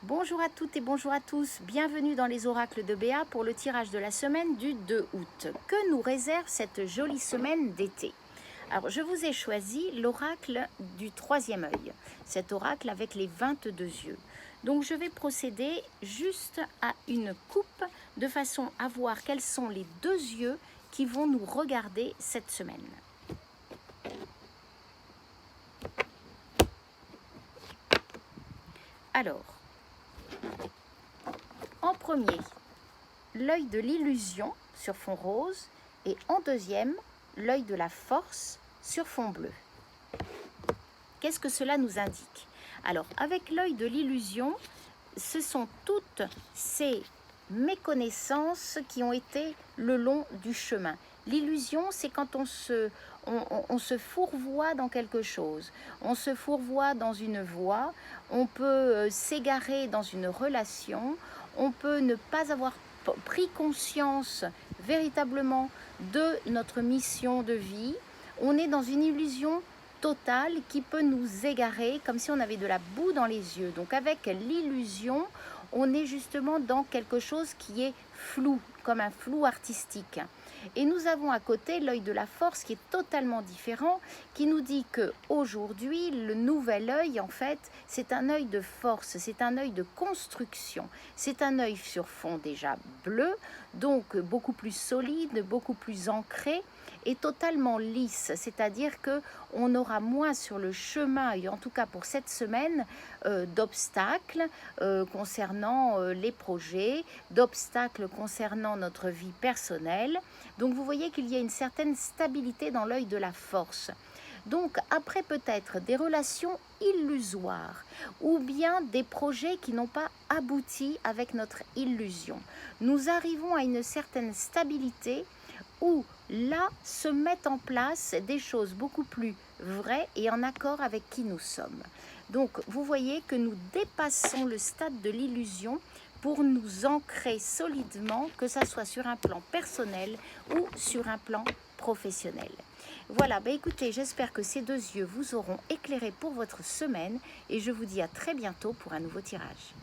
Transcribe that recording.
Bonjour à toutes et bonjour à tous, bienvenue dans les oracles de Béa pour le tirage de la semaine du 2 août. Que nous réserve cette jolie semaine d'été? Alors je vous ai choisi l'oracle du troisième œil, cet oracle avec les 22 yeux. Donc je vais procéder juste à une coupe de façon à voir quels sont les deux yeux qui vont nous regarder cette semaine. Alors, en premier, l'œil de l'illusion sur fond rose et en deuxième, l'œil de la force sur fond bleu. Qu'est-ce que cela nous indique? Alors, avec l'œil de l'illusion, ce sont toutes ces méconnaissances qui ont été le long du chemin. L'illusion, c'est quand on se fourvoie dans quelque chose, on se fourvoie dans une voie, on peut s'égarer dans une relation, on peut ne pas avoir pris conscience véritablement de notre mission de vie. On est dans une illusion totale qui peut nous égarer comme si on avait de la boue dans les yeux. Donc avec l'illusion, on est justement dans quelque chose qui est flou, comme un flou artistique. Et nous avons à côté l'œil de la force qui est totalement différent, qui nous dit qu'aujourd'hui, le nouvel œil, en fait, c'est un œil de force, c'est un œil de construction. C'est un œil sur fond déjà bleu, donc beaucoup plus solide, beaucoup plus ancré et totalement lisse, c'est-à-dire qu'on aura moins sur le chemin, et en tout cas pour cette semaine, d'obstacles concernant les projets, d'obstacles concernant notre vie personnelle. Donc vous voyez qu'il y a une certaine stabilité dans l'œil de la force. Donc après peut-être des relations illusoires ou bien des projets qui n'ont pas abouti avec notre illusion, nous arrivons à une certaine stabilité où là se mettent en place des choses beaucoup plus vraies et en accord avec qui nous sommes. Donc vous voyez que nous dépassons le stade de l'illusion pour nous ancrer solidement, que ce soit sur un plan personnel ou sur un plan professionnel. Voilà, écoutez, j'espère que ces deux yeux vous auront éclairé pour votre semaine et je vous dis à très bientôt pour un nouveau tirage.